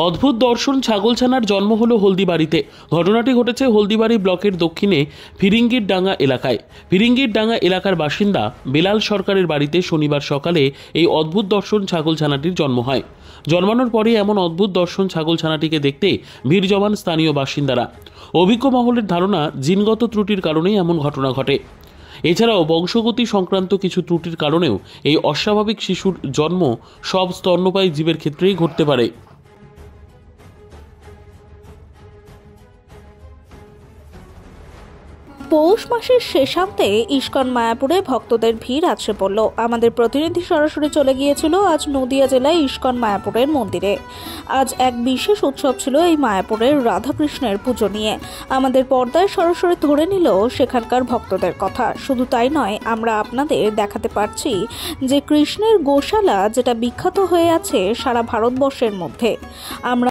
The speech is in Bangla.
অদ্ভুত দর্শন ছাগলছানার জন্ম হলো হলদিবাড়িতে। ঘটনাটি ঘটেছে হলদিবাড়ি ব্লকের দক্ষিণে ফিরিঙ্গির ডাঙ্গা এলাকায়। ফিরিঙ্গির ডাঙ্গা এলাকার বাসিন্দা বেলাল সরকারের বাড়িতে শনিবার সকালে এই অদ্ভুত দর্শন ছাগলছানাটির জন্ম হয়। জন্মানোর পরে এমন অদ্ভুত দর্শন ছাগলছানাটিকে দেখতে ভিড় জমান স্থানীয় বাসিন্দারা। অভিজ্ঞ মহলের ধারণা, জিনগত ত্রুটির কারণেই এমন ঘটনা ঘটে। এছাড়াও বংশগতি সংক্রান্ত কিছু ত্রুটির কারণেও এই অস্বাভাবিক শিশুর জন্ম সব স্তন্যপায়ী জীবের ক্ষেত্রেই ঘটতে পারে। পৌষ মাসের শেষান্তে ইস্কন মায়াপুরে ভক্তদের ভিড় আছড়ে পড়ল। আমাদের প্রতিনিধি সরাসরি চলে গিয়েছিল আজ নদিয়া জেলায় ইস্কন মায়াপুরের মন্দিরে। আজ এক বিশেষ উৎসব ছিল এই মায়াপুরের রাধাকৃষ্ণের পুজো নিয়ে। আমাদের পর্দায় সরাসরি ধরে নিল সেখানকার ভক্তদের কথা। শুধু তাই নয়, আমরা আপনাদের দেখাতে পারছি যে কৃষ্ণের গোশালা যেটা বিখ্যাত হয়ে আছে সারা ভারতবর্ষের মধ্যে। আমরা